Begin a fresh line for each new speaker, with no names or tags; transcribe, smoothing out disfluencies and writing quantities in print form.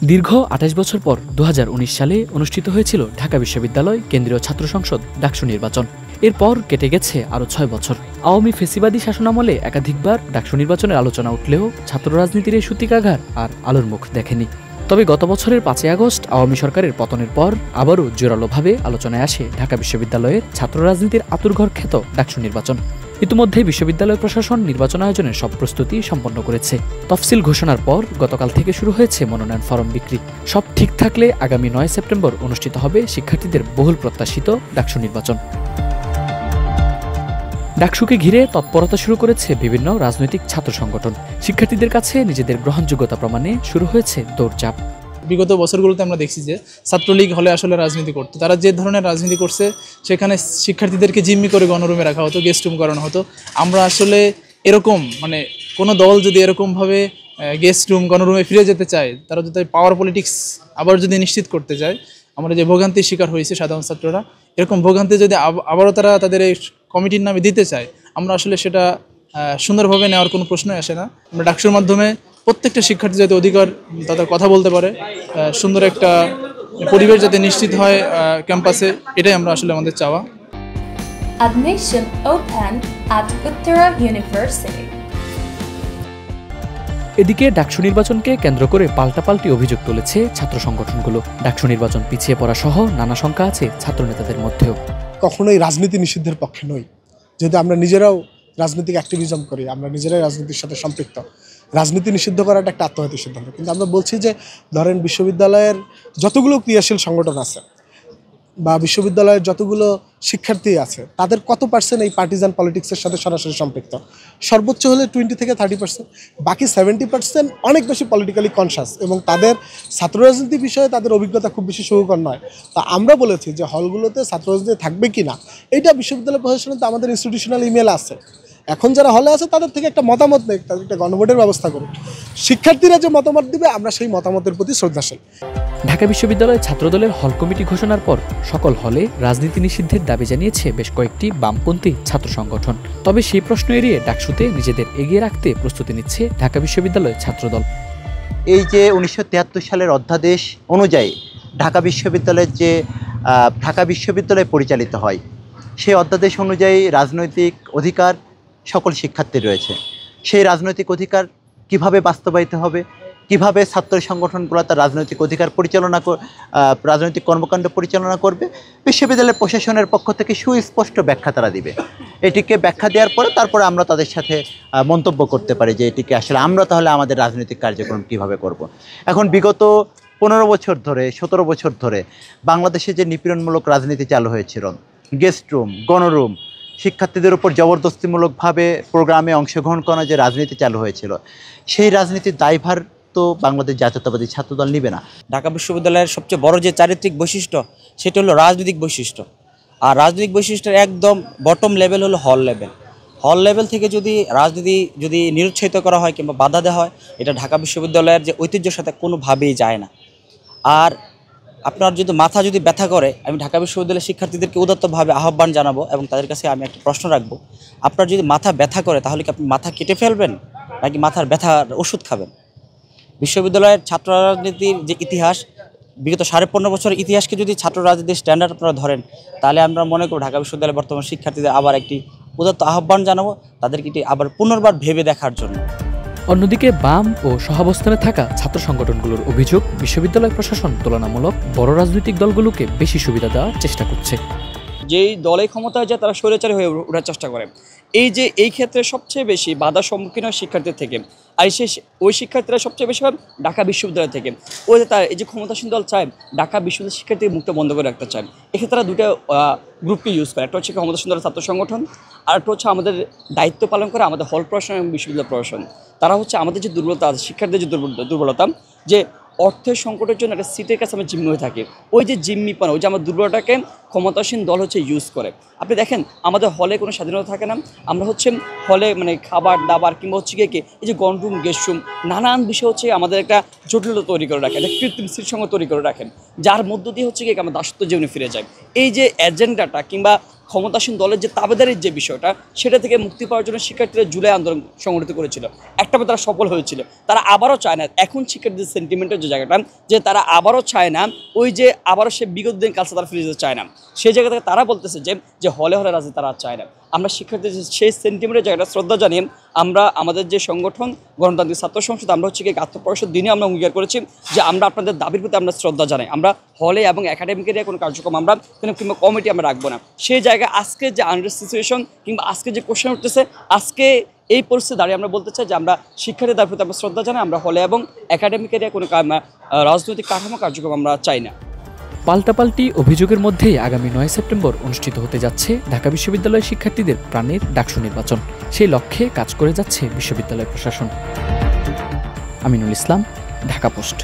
দীর্ঘ ২৮ বছর পর ২০১৯ সালে অনুষ্ঠিত হয়েছিল ঢাকা বিশ্ববিদ্যালয় কেন্দ্রীয় ছাত্র সংসদ ডাকসু নির্বাচন। এরপর কেটে গেছে আরও ৬ বছর। আওয়ামী ফেসিবাদী শাসনামলে একাধিকবার ডাকসু নির্বাচনের আলোচনা উঠলেও ছাত্র রাজনীতির এই সূতিকাঘাত আর আলোর মুখ দেখেনি। তবে গত বছরের ৫ই আগস্ট আওয়ামী সরকারের পতনের পর আবারও জোরালোভাবে আলোচনায় আসে ঢাকা বিশ্ববিদ্যালয়ের ছাত্র রাজনীতির আঁতুড়ঘর খ্যাত ডাকসু নির্বাচন। ইতিমধ্যে বিশ্ববিদ্যালয় প্রশাসন নির্বাচন আয়োজনের সব প্রস্তুতি সম্পন্ন করেছে। তফসিল ঘোষণার পর গতকাল থেকে শুরু হয়েছে মনোনয়ন ফরম বিক্রি। সব ঠিক থাকলে আগামী ৯ সেপ্টেম্বর অনুষ্ঠিত হবে শিক্ষার্থীদের বহুল প্রত্যাশিত ডাকসু নির্বাচন। ডাকসুকে ঘিরে তৎপরতা শুরু করেছে বিভিন্ন রাজনৈতিক ছাত্র সংগঠন। শিক্ষার্থীদের কাছে নিজেদের গ্রহণযোগ্যতা প্রমাণে শুরু হয়েছে দৌড়ঝাঁপ।
বিগত বছরগুলোতে আমরা দেখছি যে ছাত্রলীগ হলে আসলে রাজনীতি করতো, তারা যে ধরনের রাজনীতি করছে সেখানে শিক্ষার্থীদেরকে জিম্মি করে গণরুমে রাখা হতো, গেস্ট রুম করানো হতো। আমরা আসলে এরকম কোনো দল যদি এরকমভাবে গেস্ট রুম গণরুমে ফিরে যেতে চায়, তারা যদি পাওয়ার পলিটিক্স আবার যদি নিশ্চিত করতে চায়, আমরা যে ভোগান্তির শিকার হয়েছে সাধারণ ছাত্ররা, এরকম ভোগান্তি যদি আবারও তারা তাদের এই কমিটির নামে দিতে চায়, আমরা আসলে সেটা সুন্দরভাবে নেওয়ার কোনো প্রশ্নই আসে না। আমরা ডাকসুর মাধ্যমে প্রত্যেকটা শিক্ষার্থী যাতে অধিকার তাদের কথা বলতে পারে, সুন্দর একটা পরিবেশ যাতে নিশ্চিত হয় ক্যাম্পাসে, এটাই আমরা আসলে আমাদের চাওয়া।
Admission open at Uttara University.
এদিকে ডাকসু নির্বাচনকে কেন্দ্র করে পাল্টাপাল্টি অভিযোগ তুলেছে ছাত্র সংগঠনগুলো। ডাকসু নির্বাচন পিছিয়ে পড়া সহ নানা শঙ্কা আছে ছাত্র নেতাদের মধ্যেও।
কখনোই রাজনীতি নিষিদ্ধের পক্ষে নই, যেহেতু আমরা নিজেরাও রাজনৈতিক অ্যাক্টিভিজম করি, আমরা নিজেরাই রাজনীতির সাথে সম্পৃক্ত। রাজনীতি নিষিদ্ধ করাটা একটা আত্মঘাতী সিদ্ধান্ত। কিন্তু আমরা বলছি যে ধরেন বিশ্ববিদ্যালয়ের যতগুলো ক্রিয়াশীল সংগঠন আছে বা বিশ্ববিদ্যালয়ের যতগুলো শিক্ষার্থী আছে, তাদের কত পার্সেন্ট এই পার্টিজান পলিটিক্সের সাথে সরাসরি সম্পৃক্ত? সর্বোচ্চ হলে 20 থেকে 30%। বাকি 70% অনেক বেশি পলিটিক্যালি কনসাস এবং তাদের ছাত্র রাজনীতি বিষয়ে তাদের অভিজ্ঞতা খুব বেশি সুখকর নয়। তা আমরা বলেছি যে হলগুলোতে ছাত্র রাজনীতি থাকবে কি না, এইটা বিশ্ববিদ্যালয় প্রশাসনে তো আমাদের ইনস্টিটিউশনাল ইমেল আছে। এখন যারা হলে আছে তাদের থেকে একটা মতামত নেই, তাদের একটা গণভোটের ব্যবস্থা করুন। শিক্ষার্থীরা যে মতামত দিবে আমরা সেই মতামতের প্রতি শ্রদ্ধাশীল।
ঢাকা বিশ্ববিদ্যালয় ছাত্রদলের হল কমিটি ঘোষণার পর সকল হলে রাজনীতি নিষিদ্ধের দাবি জানিয়েছে বেশ কয়েকটি বামপন্থী ছাত্র সংগঠন। তবে সেই প্রশ্ন এড়িয়ে ডাকসুতে নিজেদের এগিয়ে রাখতে প্রস্তুতি নিচ্ছে ঢাকা বিশ্ববিদ্যালয় ছাত্রদল।
এই যে 1973 সালের অধ্যাদেশ অনুযায়ী ঢাকা বিশ্ববিদ্যালয় পরিচালিত হয়, সেই অধ্যাদেশ অনুযায়ী রাজনৈতিক অধিকার সকল শিক্ষার্থীর রয়েছে। সেই রাজনৈতিক অধিকার কিভাবে বাস্তবায়িত হবে, কিভাবে ছাত্র সংগঠনগুলো তার রাজনৈতিক অধিকার রাজনৈতিক কর্মকাণ্ড পরিচালনা করবে, বিশ্ববিদ্যালয়ের প্রশাসনের পক্ষ থেকে সুস্পষ্ট ব্যাখ্যা তারা দিবে। এটিকে ব্যাখ্যা দেওয়ার পরে তারপরে আমরা তাদের সাথে মন্তব্য করতে পারি যে এটিকে আসলে আমরা তাহলে আমাদের রাজনৈতিক কার্যক্রম কিভাবে করব। এখন বিগত 15 বছর ধরে 17 বছর ধরে বাংলাদেশে যে নিপীড়নমূলক রাজনীতি চালু হয়েছিল, গেস্ট রুম, গণরুম, শিক্ষার্থীদের উপর জবরদস্তিমূলকভাবে প্রোগ্রামে অংশগ্রহণ করার যে রাজনীতি চালু হয়েছিল, সেই রাজনীতির দায়ভার তো বাংলাদেশ জাতীয়তাবাদী ছাত্রদল নিবে না।
ঢাকা বিশ্ববিদ্যালয়ের সবচেয়ে বড় যে চারিত্রিক বৈশিষ্ট্য সেটা হলো রাজনৈতিক বৈশিষ্ট্য। আর রাজনৈতিক বৈশিষ্ট্যের একদম বটম লেভেল হলো হল লেভেল। হল লেভেল থেকে যদি রাজনীতি নিরুৎসাহিত করা হয় কিংবা বাধা দেওয়া হয়, এটা ঢাকা বিশ্ববিদ্যালয়ের যে ঐতিহ্যের সাথে কোনোভাবেই যায় না। আর আপনার মাথা ব্যথা করে, আমি ঢাকা বিশ্ববিদ্যালয়ের শিক্ষার্থীদেরকে উদাত্তভাবে আহ্বান জানাবো এবং তাদের কাছে আমি একটা প্রশ্ন রাখবো, আপনার যদি মাথা ব্যথা করে তাহলে কি আপনি মাথা কেটে ফেলবেন নাকি মাথার ব্যথার ওষুধ খাবেন? বিশ্ববিদ্যালয়ের ছাত্র রাজনীতির যে ইতিহাস, বিগত 15.5 বছরের ইতিহাসকে যদি ছাত্র রাজনীতির স্ট্যান্ডার্ড আপনারা ধরেন, তাহলে আমরা মনে করব ঢাকা বিশ্ববিদ্যালয়ের বর্তমান শিক্ষার্থীদের আবার একটি উদাত্ত আহ্বান জানাবো তাদেরকে এটি আবার পুনর্বার ভেবে দেখার জন্য।
অন্যদিকে বাম ও সহাবস্থানে থাকা ছাত্র সংগঠনগুলোর অভিযোগ, বিশ্ববিদ্যালয় প্রশাসন তুলনামূলক বড় রাজনৈতিক দলগুলোকে বেশি সুবিধা দেওয়ার চেষ্টা করছে।
যেই দলের ক্ষমতায় যায় তারা স্বৈরাচারী হয়ে ওঠার চেষ্টা করে। এই ক্ষেত্রে সবচেয়ে বেশি বাধার সম্মুখীন হয় শিক্ষার্থীদের থেকে, আর ওই শিক্ষার্থীরা সবচেয়ে বেশি হয় ঢাকা বিশ্ববিদ্যালয় থেকে। এই যে ক্ষমতাসীন দল চায় ঢাকা বিশ্ববিদ্যালয় শিক্ষার্থীর মুখটা বন্ধ করে রাখতে চায়। এক্ষেত্রে তারা দুটো গ্রুপকে ইউজ করে, একটা হচ্ছে ক্ষমতাসীন দলের ছাত্র সংগঠন, আর একটা হচ্ছে আমাদের দায়িত্ব পালন করে আমাদের হল প্রশাসন এবং বিশ্ববিদ্যালয় প্রশাসন। তারা হচ্ছে আমাদের যে দুর্বলতা আছে, শিক্ষার্থীদের যে দুর্বলতা, যে অর্থের সংকটের জন্য একটা সিটের কাছে আমরা জিম্মি হয়ে থাকি, ওই যে জিম্মিপনা, ওই যে আমার দুর্বলতাকে ক্ষমতাসীন দল ইউজ করে। আপনি দেখেন আমাদের হলে কোনো স্বাধীনতা থাকে না। আমরা হলে খাবার দাবার কিংবা এই যে গণরুম, গেস্ট রুম, নানান বিষয় আমাদের একটা জটিলতা তৈরি করে রাখেন, একটা কৃত্রিম স্মৃতিসঙ্গ তৈরি করে রাখেন, যার মধ্য দিয়ে আমরা দাসত্ব জীবনে ফিরে যাই। এই যে এজেন্ডাটা কিংবা ক্ষমতাসীন দলের যে তাবেদারির যে বিষয়টা, সেটা থেকে মুক্তি পাওয়ার জন্য শিক্ষার্থীরা জুলাই আন্দোলন সংগঠিত করেছিল। একটাবার তারা সফল হয়েছিল। তারা আবারও চায় না, এখন শিক্ষার্থীদের সেন্টিমেন্টের যে জায়গাটা, যে তারা আবারও চায় না ওই যে আবারও সে বিগত দিন কালকে তারা ফিরে যেতে চায় না। সেই জায়গা থেকে তারা বলতেছে যে হলে হলে রাজনীতি তারা চায় না। আমরা শিক্ষার্থীদের সেই সেন্টিমেন্টের জায়গাটা শ্রদ্ধা জানিয়ে আমরা আমাদের যে সংগঠন গণতান্ত্রিক ছাত্র সংসদ, আমরা হচ্ছে গিয়ে আত্মপ্রকাশের দিনে আমরা অঙ্গীকার করেছি যে আমরা আপনাদের দাবির প্রতি আমরা শ্রদ্ধা জানাই। আমরা হলে এবং একাডেমিক এরিয়া কোনো কার্যক্রম আমরা কিংবা কমিটি আমরা রাখবো না। সেই জায়গায় আজকে যে আনরেস্ট সিচুয়েশন কিংবা আজকে যে কোশ্চেন উঠতেছে, আজকে এই পরিস্থিতি দাঁড়িয়ে আমরা বলতে চাই যে আমরা শিক্ষার্থীদের প্রতি আমরা শ্রদ্ধা জানাই। আমরা হলে এবং একাডেমিক এরিয়া কোনো রাজনৈতিক কাঠামো কার্যক্রম আমরা চাই না।
পাল্টাপাল্টি অভিযোগের মধ্যেই আগামী 9 সেপ্টেম্বর অনুষ্ঠিত হতে যাচ্ছে ঢাকা বিশ্ববিদ্যালয় শিক্ষার্থীদের প্রাণের ডাকসু নির্বাচন। সেই লক্ষ্যে কাজ করে যাচ্ছে বিশ্ববিদ্যালয় প্রশাসন। আমিনুল ইসলাম, ঢাকা পোস্ট।